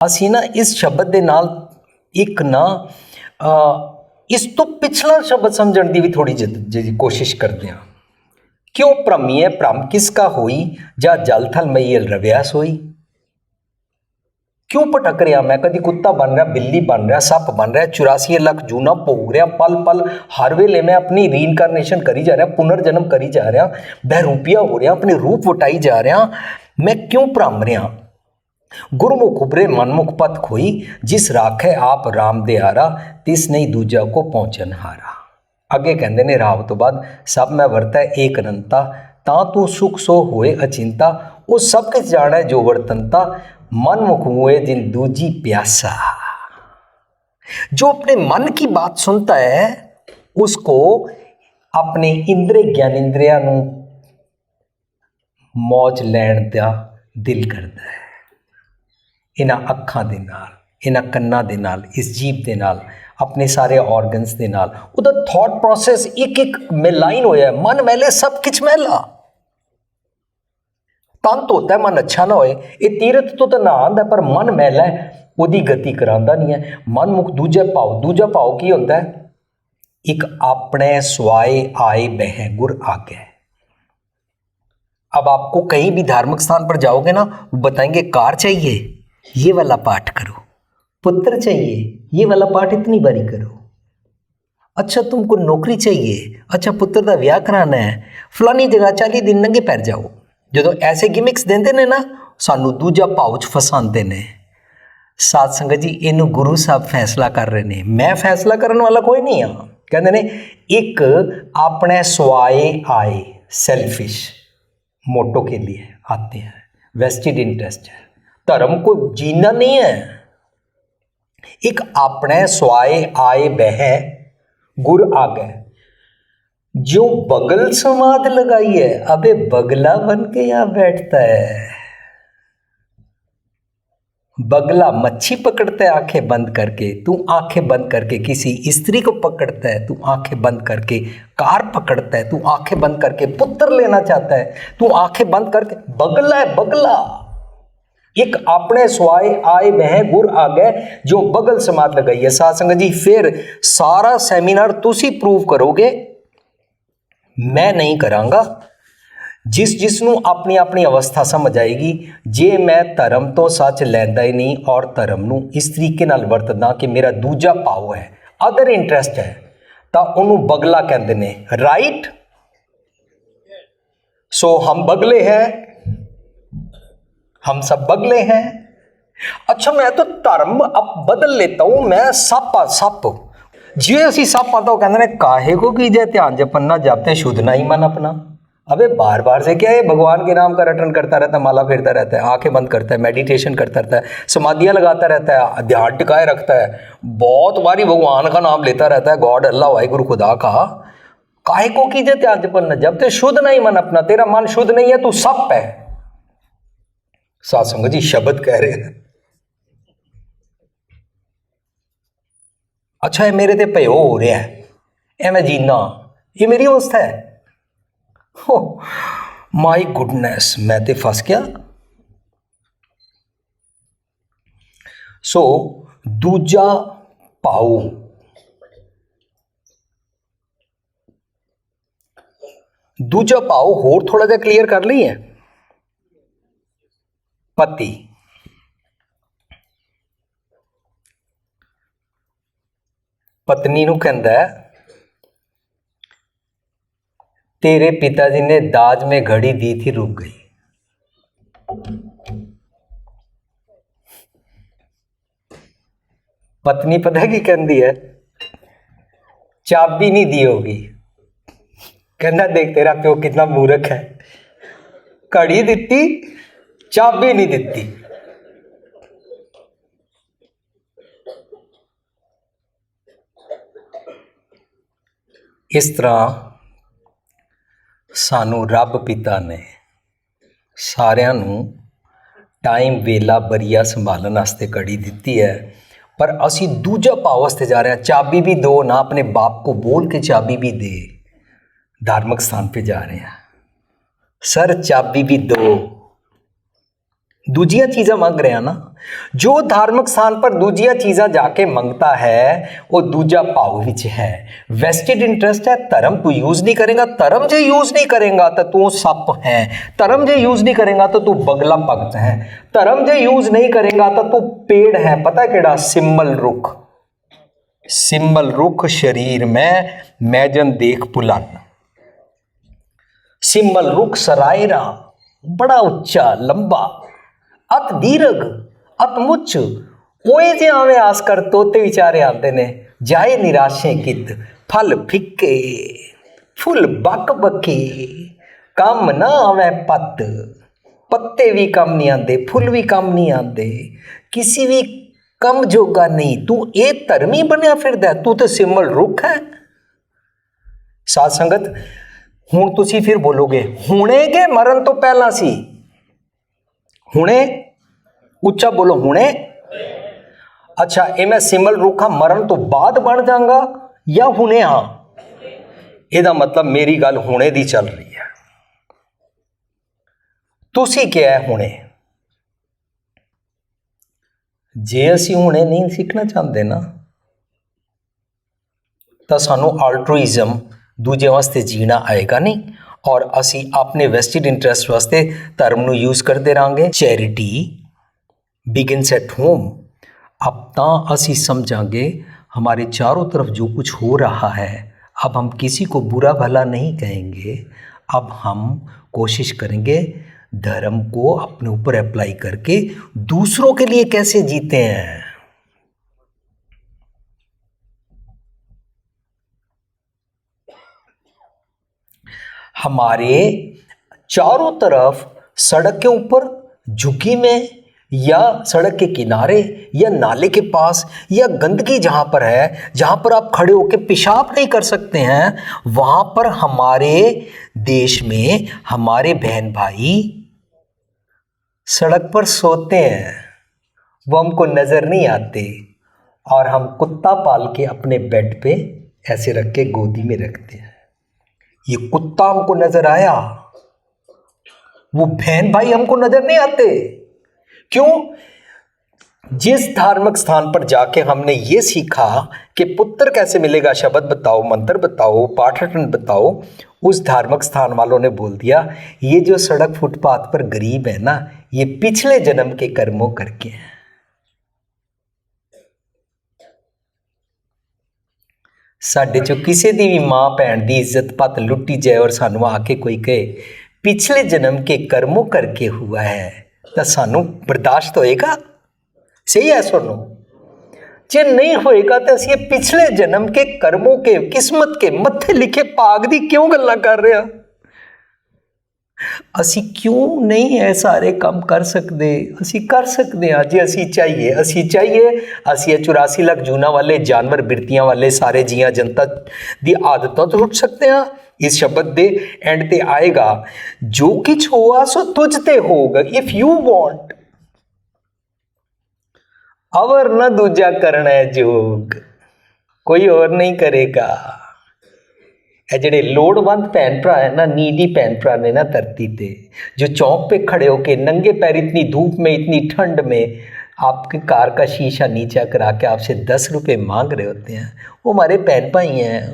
ਅਸੀਂ ਨਾ ਇਸ ਸ਼ਬਦ ਦੇ ਨਾਲ ਇੱਕ ਨਾ ਇਸ ਤੋਂ ਪਿਛਲਾ ਸ਼ਬਦ ਸਮਝਣ ਦੀ ਵੀ ਥੋੜੀ ਜਿਹੀ ਕੋਸ਼ਿਸ਼ ਕਰਦੇ ਹਾਂ। ਕਿਉਂ ਭ੍ਰਮੀਏ ਭ੍ਰਮ ਕਿਸਕਾ ਹੋਈ, ਜਾਂ ਜਲ ਥਲ ਮਈਲ ਰਵਿਆ ਸੋਈ। क्यों भटक रहा मैं, कभी कुत्ता बन रहा, बिल्ली बन रहा, सप बन रहा, 84 लाख जूना भोग रहा, पल पल हर वेले मैं अपनी रीइनकारनेशन करी जा रहा, पुनर्जन्म करी जा रहा, बहरूपिया हो रहा, अपने रूप वटाई जा रहा। मैं क्यों भ्रम रहा। गुरमुख उभरे मनमुख पथ खोई, जिस राखे आप राम दे आरा, तिस नहीं दूजा को पहुंचन हारा। अगे कहते ने राव तो बाद सब मैं वरतै एक अनंता, ता तू सुख सो होए अचिंता, वो सब किस जाना जो वर्तनता, मन मुख हुए जिन दूजी प्यासा। जो अपने मन की बात सुनता है उसको अपने इंद्रिय ज्ञानेंद्रिया नूं मौज लैण दा दिल करता है। इन्हां अखां दे नाल, इन्हां कन्नां दे नाल, इस जीभ दे नाल, अपने सारे ऑर्गनस दे नाल उहदा थॉट प्रोसैस एक एक मिलाइन होया। मन मैले सब किछ मैला, तन धोता है मन अच्छा ना होए। ये तीरथ तो ना आंदा पर मन मैला है, उहदी गति करांदा नहीं है। मन मुख दूजा भाव, दूजा भाव की होता है, एक अपने स्वाए आए बह गुर आगे। अब आपको कहीं भी धार्मिक स्थान पर जाओगे ना, वो बताएंगे कार चाहिए ये वाला पाठ करो, पुत्र चाहिए ये वाला पाठ इतनी बारी करो, अच्छा तुमको नौकरी चाहिए, अच्छा पुत्र का विआह कराना है, फलानी जगह 40 दिन नंगे पैर जाओ। जो ऐसे गिमिक्स देंदे ने ना, सानू दूजा भाव च फसांदे ने। साध संगत जी इनू गुरु साहब फैसला कर रहे ने, मैं फैसला करने वाला कोई नहीं हाँ। कहते ने एक अपने स्वाए आए, सेल्फिश मोटो के लिए आते हैं, वेस्टेड इंटरेस्ट है, धर्म को जीना नहीं है। एक अपने स्वाए आए बह गुर आगे, जो बगल समाध लगाई है, अबे बगला बन के यहां बैठता है। बगला मच्छी पकड़ता है आंखें बंद करके, तू आंखें बंद करके किसी स्त्री को पकड़ता है, तू आंखें बंद करके कार पकड़ता है, तू आंखें बंद करके पुत्र लेना चाहता है, तू आंखें बंद करके बगला है बगला। एक अपने स्वाए आए वह गुर आ गए, जो बगल समाध लगाई है। साध संगत जी फिर सारा सेमिनार तुसी प्रूव करोगे, मैं नहीं करांगा। जिस नूं अपनी अपनी अवस्था समझ आएगी, जे मैं धर्म तो सच लैंदा ही नहीं और धर्म नूं इस तरीके नाल वरतदा कि मेरा दूजा भाव है, अदर इंटरेस्ट है, तो उन्होंने बगला कहते ने। राइट, सो हम बगले हैं, हम सब बगले हैं। अच्छा मैं तो धर्म अब बदल लेता हूं, मैं सप जे असी सप आता हो कहते हैं काहे को कीजिए ध्यान जपन्ना जपते शुद्ध ना ही मन अपना। अबे बार बार से क्या है, भगवान के नाम का रटन करता रहता है, माला फेरता रहता है, आंखें बंद करता है, मेडिटेशन करता रहता है, समाधियां लगाता रहता है, ध्यान टिकाए रखता है, बहुत बारी भगवान का नाम लेता रहता है, गॉड अल्लाह वाहिगुरु खुदा का। काहे को कीजिए ध्यान जपन्ना जपते शुद्ध नहीं मन अपना, तेरा मन शुद्ध नहीं है, तू सप है। साध संगत जी शब्द कह रहे हैं। अच्छा ये मेरे ते भयो हो रहा है, ये मैं जीना, ये मेरी अवस्था है। हो माय गुडनेस, मैं ते फंस गया। सो दूजा भाव, दूजा भाव होर थोड़ा जा क्लियर कर ली है। पति पत्नी नूं कहंदा है, तेरे पिताजी ने दाज में घड़ी दी थी रुक गई। पत्नी पता है की कहती है, चाबी नहीं दी होगी। कहना देख तेरा प्यो कितना मूर्ख है, घड़ी दिती चाबी नहीं दिती। इस तरह सानू रब पिता ने सारिਆਂ ਨੂੰ टाइम वेला बरिया संभालने वास्ते घड़ी दी है, पर असी दूजा भाव वास्ते जा रहे हैं। चाबी भी दो ना, अपने बाप को बोल के चाबी भी दे, धार्मिक स्थान पे जा रहे हैं। सर चाबी भी दो, दूजिया चीज़ां मंग रहे हैं ना। जो धार्मिक स्थान पर दूजिया चीज़ां जाके मंगता है वो दूजा भाव विच है, वेस्टेड इंटरेस्ट है। धर्म तू यूज नहीं करेगा, धर्म जे यूज नहीं करेगा तो तू सप है, धर्म जे यूज नहीं करेगा तो तू बगला भगत है, धर्म जे यूज नहीं करेगा तो तू पेड़ है। पता है केड़ा? सिम्बल रुख। सिम्बल रुख शरीर में मैजन देख पुलन। सिम्बल रुख सरायरा, बड़ा उच्चा लंबा, अत दीर्घ अत मुच्च। ओए जे आवे आस कर तोते विचारे आते ने, जाए निराशे कित फल फिक्के फुल बक बके, कम ना आवे पत। पत्ते भी कम नहीं आते, फुल भी कम नहीं आते, किसी भी कम जोगा नहीं। तू ए धर्मी बनया फिरदा, तू तो सिम्बल रुख है। साध संगत हुण तुसी फिर बोलोगे हुणे के मरण तो पहला सी। हुणे उच्चा बोलो, हुणे। अच्छा ये मैं सिम्बल रुखा मरण तो बाद बन जाऊंगा या हुणे? हाँ, ਇਹਦਾ मतलब मेरी गल हुणे दी चल रही है। तुसी क्या है हुणे? जे असी हुणे नहीं सीखना चाहते ना तो सानू अल्ट्रुइज्म दूजे वास्ते जीना आएगा नहीं, और असी अपने वेस्टेड इंटरेस्ट वास्ते धर्म नू यूज करते रहेंगे। Charity begins at home. अब तो असी समझांगे हमारे चारों तरफ जो कुछ हो रहा है, अब हम किसी को बुरा भला नहीं कहेंगे। अब हम कोशिश करेंगे धर्म को अपने ऊपर अप्लाई करके दूसरों के लिए कैसे जीते हैं। हमारे चारों तरफ सड़क के ऊपर, झुग्गी में, या सड़क के किनारे, या नाले के पास, या गंदगी जहां पर है, जहां पर आप खड़े होकर पेशाब नहीं कर सकते हैं, वहां पर हमारे देश में हमारे बहन भाई सड़क पर सोते हैं। वो हमको नजर नहीं आते, और हम कुत्ता पाल के अपने बेड पे ऐसे रख के गोदी में रखते हैं। ये कुत्ता हमको नजर आया, वो बहन भाई हमको नजर नहीं आते। क्यों? जिस धार्मिक स्थान पर जाके हमने ये सीखा कि पुत्र कैसे मिलेगा, शब्द बताओ, मंत्र बताओ, पाठन बताओ, उस धार्मिक स्थान वालों ने बोल दिया ये जो सड़क फुटपाथ पर गरीब है ना, ये पिछले जन्म के कर्मों करके हैं। साडे चो किसी दी भी मां भैन दी इज्जत पत लुटी जाए और सानू आके कोई कहे पिछले जन्म के कर्मों करके हुआ है, तो सानू बर्दाश्त होएगा? सही है सुनो। जे नहीं होएगा तो असी पिछले जन्म के कर्मों के, किस्मत के मत्थे लिखे भाग दी क्यों गल्ला कर रहे हैं? असी क्यों नहीं है सारे काम कर सकते? असी कर सकते हैं जे असी चाहिए। असी 84 लाख जूना वाले जानवर बिरतियां वाले सारे जियां जनता दी आदतों तो उठ सकते हैं। इस शब्द दे एंड ते आएगा जो किछ हुआ सो तुझ ते होगा, इफ यू वांट अवर न दूजा करना है जोग, कोई और नहीं करेगा। ਜਿਹੜੇ ਲੋੜਵੰਦ भैन भरा है ना, नीडी भैन भरा ने ना धरती पे, जो चौक पे खड़े होके नंगे पैर इतनी धूप में, इतनी ठंड में आपके कार का शीशा नीचा करा के आपसे 10 रुपए मांग रहे होते हैं, वो हमारे बहन भाई हैं।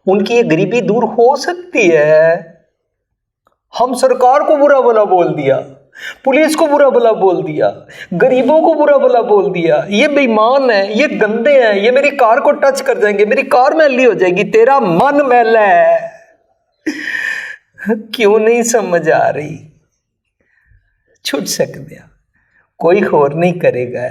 उनकी ये गरीबी दूर हो सकती है। हम सरकार को बुरा भला बोल दिया, पुलिस को बुरा भला बोल दिया, गरीबों को बुरा भला बोल दिया, ये बेईमान है, ये गंदे हैं, ये मेरी कार को टच कर जाएंगे, मेरी कार मैली हो जाएगी। तेरा मन मैला है। क्यों नहीं समझ आ रही? छुट सकते हैं, कोई होर नहीं करेगा,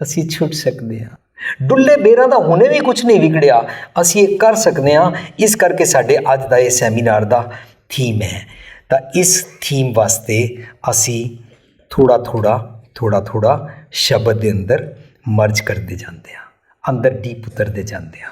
असी छुट सकते हैं। डुल्ले बेरा दा हुणे भी कुछ नहीं बिगड़िया, असी ये कर सकते हैं। इस करके साडे अज दा ये सैमीनार दा थीम है। तो इस थीम वास्ते असी थोड़ा थोड़ा शब्द के अंदर मर्ज करते जाते हैं, अंदर डीप उतरते जाते हैं।